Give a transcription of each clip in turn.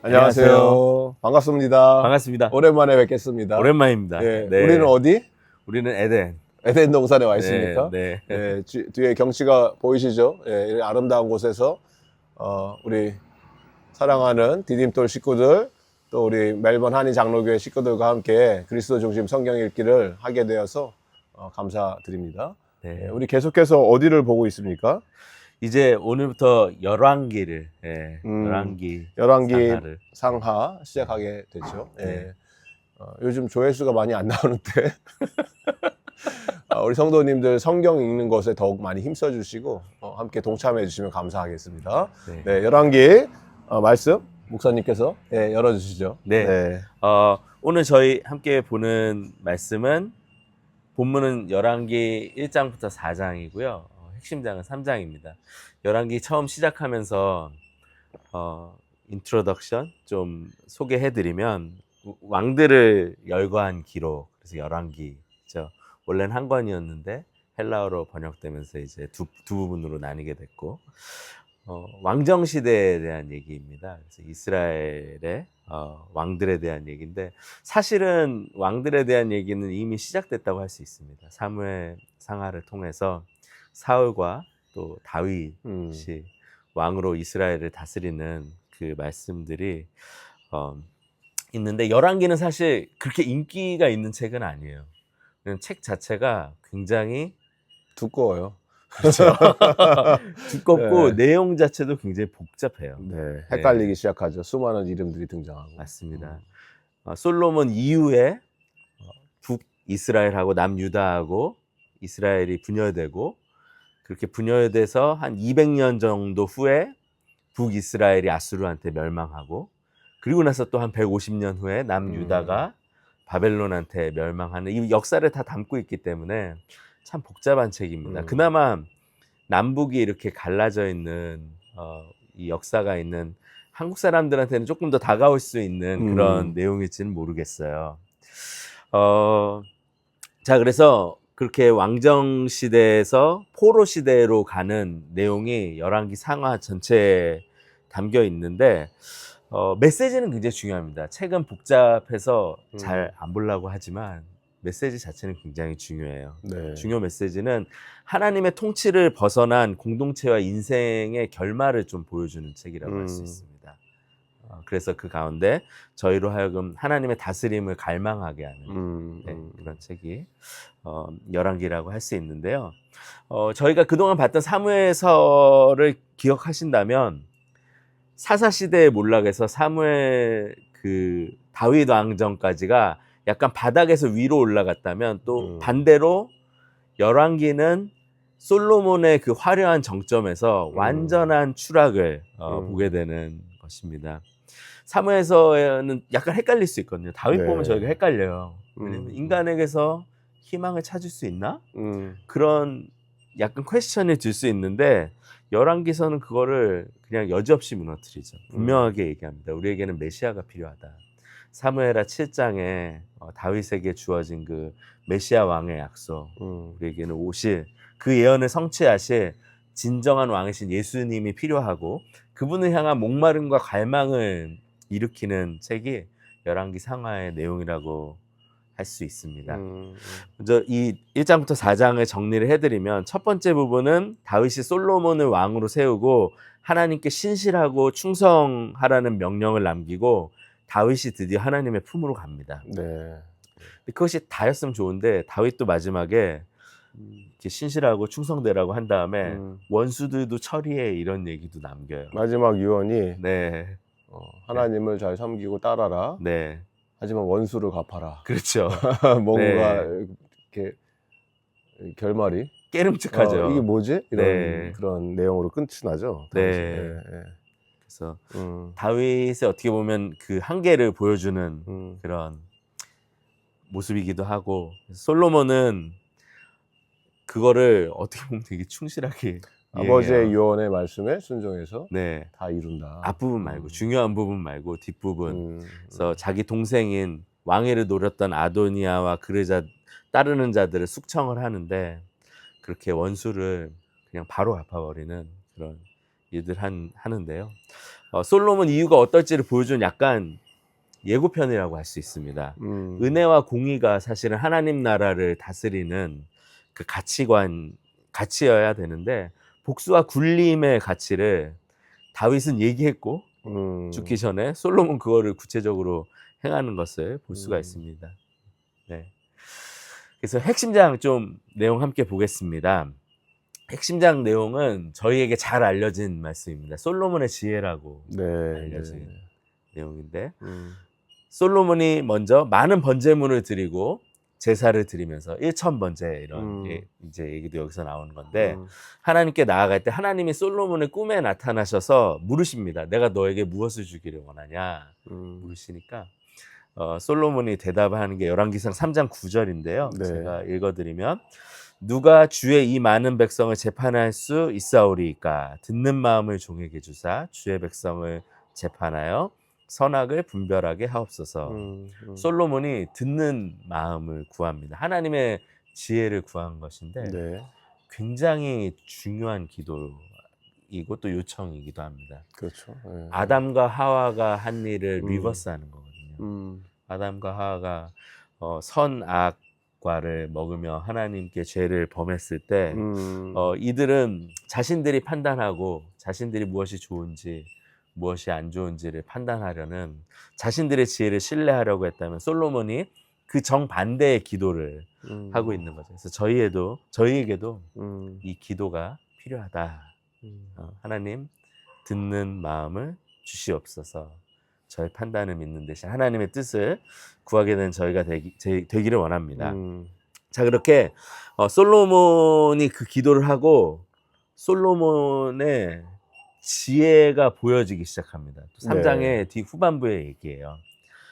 안녕하세요. 반갑습니다. 반갑습니다. 오랜만에 뵙겠습니다. 오랜만입니다. 예, 네. 우리는 어디? 우리는 에덴. 에덴 동산에 와 있습니까? 네. 예, 뒤에 경치가 보이시죠? 예, 이 아름다운 곳에서 우리 사랑하는 디딤돌 식구들, 또 우리 멜번 한인 장로교회 식구들과 함께 그리스도 중심 성경 읽기를 하게 되어서 감사드립니다. 네. 예, 우리 계속해서 어디를 보고 있습니까? 이제 오늘부터 열왕기를, 열왕기 열왕기 상하를. 상하 시작하게 되죠. 예. 네. 요즘 조회수가 많이 안 나오는데 우리 성도님들 성경 읽는 것에 더욱 많이 힘써 주시고 함께 동참해 주시면 감사하겠습니다. 네. 네, 열왕기 말씀 목사님께서 열어주시죠. 네. 네. 오늘 저희 함께 보는 말씀은 본문은 열왕기 1장부터 4장이고요. 핵심장은 3장입니다. 열왕기 처음 시작하면서 인트로덕션 좀 소개해드리면 왕들을 열거한 기록, 그래서 열왕기죠. 원래는 한 권이었는데 헬라어로 번역되면서 이제 두 부분으로 나뉘게 됐고, 왕정 시대에 대한 얘기입니다. 그래서 이스라엘의 왕들에 대한 얘기인데, 사실은 왕들에 대한 얘기는 이미 시작됐다고 할 수 있습니다. 사무엘 상하를 통해서 사울과 또 다윗이 왕으로 이스라엘을 다스리는 그 말씀들이 있는데, 열왕기는 사실 그렇게 인기가 있는 책은 아니에요. 책 자체가 굉장히 두꺼워요. 그렇죠. 두껍고 네. 내용 자체도 굉장히 복잡해요. 네, 헷갈리기 시작하죠. 수많은 이름들이 등장하고. 맞습니다. 솔로몬 이후에 북이스라엘하고 남유다하고 이스라엘이 분열되고, 그렇게 분열돼서 한 200년 정도 후에 북이스라엘이 아수르한테 멸망하고, 그리고 나서 또 한 150년 후에 남유다가 바벨론한테 멸망하는 이 역사를 다 담고 있기 때문에 참 복잡한 책입니다. 그나마 남북이 이렇게 갈라져 있는 이 역사가 있는 한국 사람들한테는 조금 더 다가올 수 있는 그런 내용일지는 모르겠어요. 자, 그래서 그렇게 왕정 시대에서 포로 시대로 가는 내용이 열왕기 상하 전체에 담겨 있는데, 메시지는 굉장히 중요합니다. 책은 복잡해서 잘 안 보려고 하지만 메시지 자체는 굉장히 중요해요. 네. 중요 메시지는 하나님의 통치를 벗어난 공동체와 인생의 결말을 좀 보여주는 책이라고 할 수 있습니다. 그래서 그 가운데 저희로 하여금 하나님의 다스림을 갈망하게 하는 그런 책이 열왕기라고 할 수 있는데요. 저희가 그동안 봤던 사무엘서를 기억하신다면, 사사시대의 몰락에서 사무엘 그 다윗 왕정까지가 약간 바닥에서 위로 올라갔다면, 또 반대로 열왕기는 솔로몬의 그 화려한 정점에서 완전한 추락을 보게 되는 것입니다. 사무엘서에는 약간 헷갈릴 수 있거든요. 다윗 네. 보면 저희가 헷갈려요. 왜냐면 인간에게서 희망을 찾을 수 있나? 그런 약간 퀘스천을 들 수 있는데, 열왕기서는 그거를 그냥 여지없이 무너뜨리죠. 분명하게 얘기합니다. 우리에게는 메시아가 필요하다. 사무엘하 7장에 다윗에게 주어진 그 메시아 왕의 약속, 우리에게는 오실 그 예언을 성취하실 진정한 왕이신 예수님이 필요하고, 그분을 향한 목마름과 갈망을 일으키는 책이 열왕기 상하의 내용이라고 할 수 있습니다. 먼저 이 1장부터 4장을 정리를 해드리면, 첫 번째 부분은 다윗이 솔로몬을 왕으로 세우고 하나님께 신실하고 충성하라는 명령을 남기고, 다윗이 드디어 하나님의 품으로 갑니다. 네. 그것이 다였으면 좋은데, 다윗도 마지막에 이렇게 신실하고 충성되라고 한 다음에 원수들도 처리해, 이런 얘기도 남겨요. 마지막 유언이 네. 하나님을 잘 섬기고 따라라. 네. 하지만 원수를 갚아라. 그렇죠. 뭔가 네. 이렇게 결말이 깨름직하죠. 이게 뭐지? 이런 네. 그런 내용으로 끝이 나죠. 네. 그래서 다윗의 어떻게 보면 그 한계를 보여주는 그런 모습이기도 하고, 솔로몬은 그거를 어떻게 보면 되게 충실하게 아버지의 이행해요. 유언의 말씀에 순종해서 네. 다 이룬다. 앞부분 말고 중요한 부분 말고 뒷부분. 그래서 자기 동생인 왕위를 노렸던 아도니아와 그를 따르는 자들을 숙청을 하는데, 그렇게 원수를 그냥 바로 갚아버리는 그런 일들 하는데요. 솔로몬 이유가 어떨지를 보여준 약간 예고편이라고 할 수 있습니다. 은혜와 공의가 사실은 하나님 나라를 다스리는 그 가치여야 되는데 복수와 굴림의 가치를 다윗은 얘기했고 죽기 전에 솔로몬 그거를 구체적으로 행하는 것을 볼 수가 있습니다. 네. 그래서 핵심장 좀 내용 함께 보겠습니다. 핵심장 내용은 저희에게 잘 알려진 말씀입니다. 솔로몬의 지혜라고 알려진 내용인데 솔로몬이 먼저 많은 번제물을 드리고 제사를 드리면서 1,000번제 이런 이제 얘기도 여기서 나오는 건데 하나님께 나아갈 때 하나님이 솔로몬의 꿈에 나타나셔서 물으십니다. 내가 너에게 무엇을 주기를 원하냐 물으시니까 솔로몬이 대답하는 게 열왕기상 3장 9절인데요. 네. 제가 읽어드리면 누가 주의 이 많은 백성을 재판할 수 있사오리이까 듣는 마음을 종에게 주사 주의 백성을 재판하여 선악을 분별하게 하옵소서. 솔로몬이 듣는 마음을 구합니다. 하나님의 지혜를 구한 것인데 네. 굉장히 중요한 기도이고 또 요청이기도 합니다. 그렇죠. 네. 아담과 하와가 한 일을 리버스하는 거거든요. 아담과 하와가 선악과를 먹으며 하나님께 죄를 범했을 때 이들은 자신들이 판단하고 자신들이 무엇이 좋은지 무엇이 안 좋은지를 판단하려는 자신들의 지혜를 신뢰하려고 했다면 솔로몬이 그 정반대의 기도를 하고 있는 거죠. 그래서 저희에게도 이 기도가 필요하다. 하나님 듣는 마음을 주시옵소서. 저의 판단을 믿는 대신 하나님의 뜻을 구하게 된 저희가 되기를 원합니다. 자, 그렇게 솔로몬이 그 기도를 하고 솔로몬의 지혜가 보여지기 시작합니다. 3장의 뒤 후반부의 얘기예요.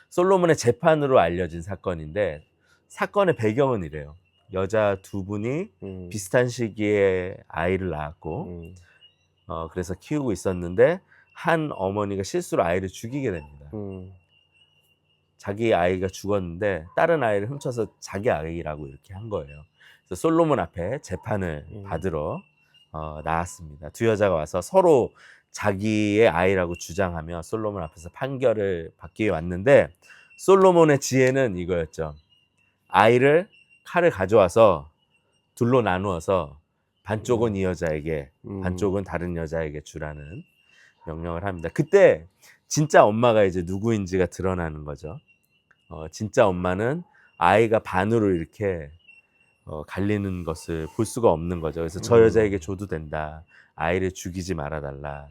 솔로몬의 재판으로 알려진 사건인데 사건의 배경은 이래요. 여자 두 분이 비슷한 시기에 아이를 낳았고 그래서 키우고 있었는데 한 어머니가 실수로 아이를 죽이게 됩니다. 자기 아이가 죽었는데 다른 아이를 훔쳐서 자기 아이라고 이렇게 한 거예요. 그래서 솔로몬 앞에 재판을 받으러 나왔습니다. 두 여자가 와서 서로 자기의 아이라고 주장하며 솔로몬 앞에서 판결을 받기 위해 왔는데 솔로몬의 지혜는 이거였죠. 아이를 칼을 가져와서 둘로 나누어서 반쪽은 이 여자에게 반쪽은 다른 여자에게 주라는 명령을 합니다. 그때 진짜 엄마가 이제 누구인지가 드러나는 거죠. 진짜 엄마는 아이가 반으로 이렇게 갈리는 것을 볼 수가 없는 거죠. 그래서 저 여자에게 줘도 된다. 아이를 죽이지 말아달라.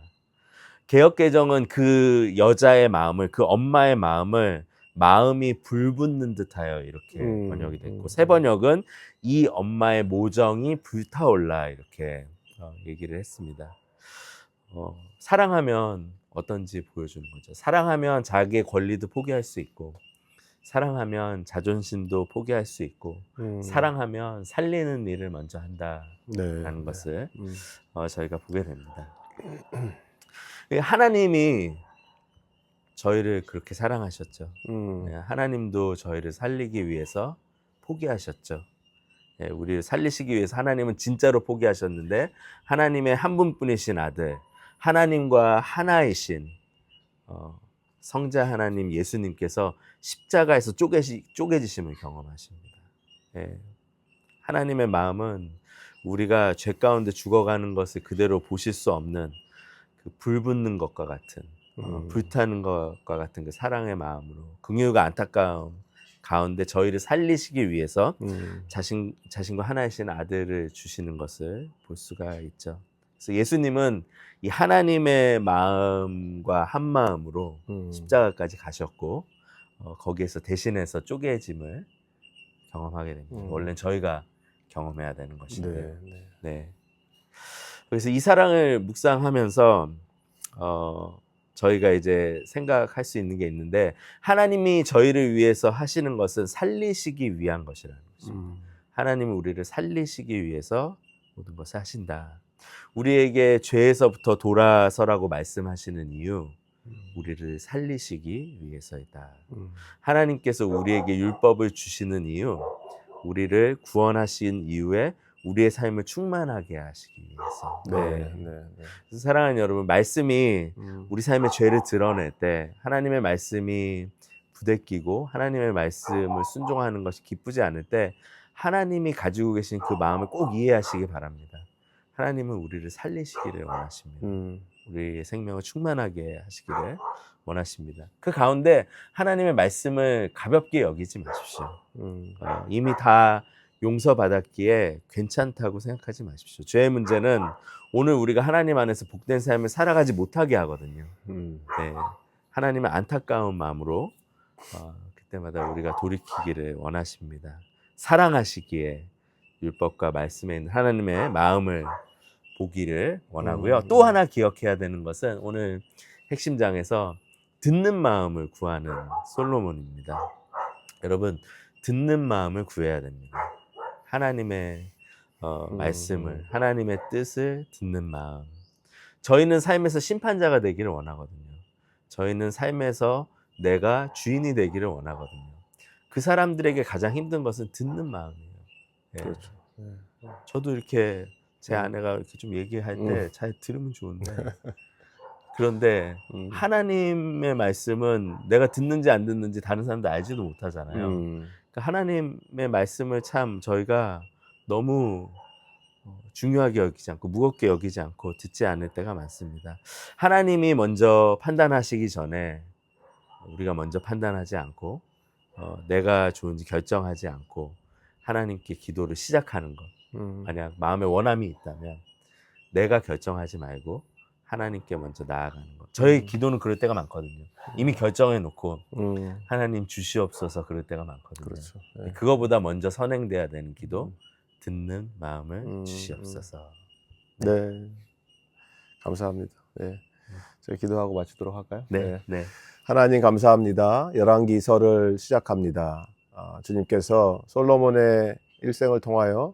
개역개정은 그 여자의 마음을, 그 엄마의 마음을 마음이 불붙는 듯하여 이렇게 번역이 됐고 새 번역은 이 엄마의 모정이 불타올라 이렇게 얘기를 했습니다. 사랑하면 어떤지 보여주는 거죠. 사랑하면 자기의 권리도 포기할 수 있고 사랑하면 자존심도 포기할 수 있고 사랑하면 살리는 일을 먼저 한다라는 것을 저희가 보게 됩니다. 하나님이 저희를 그렇게 사랑하셨죠. 하나님도 저희를 살리기 위해서 포기하셨죠. 우리를 살리시기 위해서 하나님은 진짜로 포기하셨는데 하나님의 한 분뿐이신 아들, 하나님과 하나이신 성자 하나님 예수님께서 십자가에서 쪼개지심을 경험하십니다. 하나님의 마음은 우리가 죄 가운데 죽어가는 것을 그대로 보실 수 없는 그 불붙는 것과 같은 불타는 것과 같은 그 사랑의 마음으로 긍휼과 안타까움 가운데 저희를 살리시기 위해서 자신과 하나이신 아들을 주시는 것을 볼 수가 있죠. 그래서 예수님은 이 하나님의 마음과 한 마음으로 십자가까지 가셨고 거기에서 대신해서 쪼개짐을 경험하게 됩니다. 원래는 저희가 경험해야 되는 것인데. 네. 그래서 이 사랑을 묵상하면서 저희가 이제 생각할 수 있는 게 있는데 하나님이 저희를 위해서 하시는 것은 살리시기 위한 것이라는 것입니다. 하나님은 우리를 살리시기 위해서 모든 것을 하신다. 우리에게 죄에서부터 돌아서라고 말씀하시는 이유 우리를 살리시기 위해서이다. 하나님께서 우리에게 율법을 주시는 이유 우리를 구원하신 이후에 우리의 삶을 충만하게 하시기 위해서. 네, 네, 네. 그래서 사랑하는 여러분, 말씀이 우리 삶의 죄를 드러낼 때 하나님의 말씀이 부대끼고 하나님의 말씀을 순종하는 것이 기쁘지 않을 때 하나님이 가지고 계신 그 마음을 꼭 이해하시기 바랍니다. 하나님은 우리를 살리시기를 원하십니다. 우리의 생명을 충만하게 하시기를 원하십니다. 그 가운데 하나님의 말씀을 가볍게 여기지 마십시오. 이미 다 용서받았기에 괜찮다고 생각하지 마십시오. 죄의 문제는 오늘 우리가 하나님 안에서 복된 삶을 살아가지 못하게 하거든요. 네, 하나님의 안타까운 마음으로 그때마다 우리가 돌이키기를 원하십니다. 사랑하시기에 율법과 말씀에 있는 하나님의 마음을 보기를 원하고요. 또 하나 기억해야 되는 것은 오늘 핵심장에서 듣는 마음을 구하는 솔로몬입니다. 여러분, 듣는 마음을 구해야 됩니다. 하나님의 말씀을, 하나님의 뜻을 듣는 마음. 저희는 삶에서 심판자가 되기를 원하거든요. 저희는 삶에서 내가 주인이 되기를 원하거든요. 그 사람들에게 가장 힘든 것은 듣는 마음이에요. 네. 그렇죠. 네. 저도 이렇게 제 아내가 이렇게 좀 얘기할 때 잘 들으면 좋은데 그런데 하나님의 말씀은 내가 듣는지 안 듣는지 다른 사람도 알지도 못하잖아요. 그러니까 하나님의 말씀을 참 저희가 너무 중요하게 여기지 않고 무겁게 여기지 않고 듣지 않을 때가 많습니다. 하나님이 먼저 판단하시기 전에 우리가 먼저 판단하지 않고 내가 좋은지 결정하지 않고 하나님께 기도를 시작하는 것. 만약 마음에 원함이 있다면 내가 결정하지 말고 하나님께 먼저 나아가는 것. 저희 기도는 그럴 때가 많거든요. 이미 결정해 놓고 하나님 주시옵소서 그럴 때가 많거든요. 그렇죠. 네. 그거보다 먼저 선행돼야 되는 기도, 듣는 마음을 주시옵소서. 네. 감사합니다. 네. 저희 기도하고 마치도록 할까요? 네. 네. 하나님 감사합니다. 열왕기서를 시작합니다. 주님께서 솔로몬의 일생을 통하여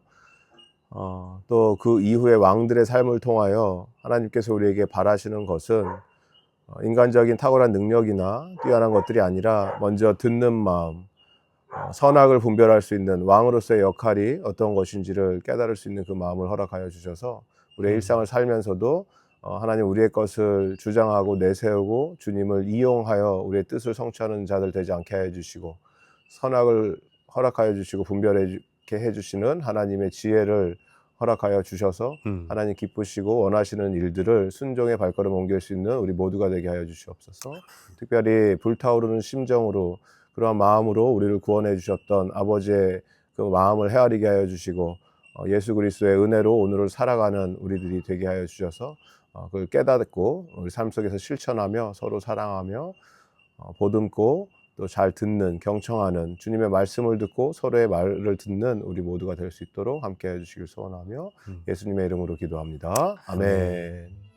또 그 이후의 왕들의 삶을 통하여 하나님께서 우리에게 바라시는 것은 인간적인 탁월한 능력이나 뛰어난 것들이 아니라 먼저 듣는 마음, 선악을 분별할 수 있는 왕으로서의 역할이 어떤 것인지를 깨달을 수 있는 그 마음을 허락하여 주셔서 우리의 일상을 살면서도 하나님 우리의 것을 주장하고 내세우고 주님을 이용하여 우리의 뜻을 성취하는 자들 되지 않게 해 주시고 선악을 허락하여 주시고 분별하게 해 주시는 하나님의 지혜를 허락하여 주셔서 하나님 기쁘시고 원하시는 일들을 순종의 발걸음 옮길 수 있는 우리 모두가 되게 하여 주시옵소서. 특별히 불타오르는 심정으로 그러한 마음으로 우리를 구원해 주셨던 아버지의 그 마음을 헤아리게 하여 주시고 예수 그리스도의 은혜로 오늘을 살아가는 우리들이 되게 하여 주셔서 그걸 깨닫고 우리 삶 속에서 실천하며 서로 사랑하며 보듬고 또 잘 듣는 경청하는 주님의 말씀을 듣고 서로의 말을 듣는 우리 모두가 될 수 있도록 함께 해주시길 소원하며 예수님의 이름으로 기도합니다. 아멘.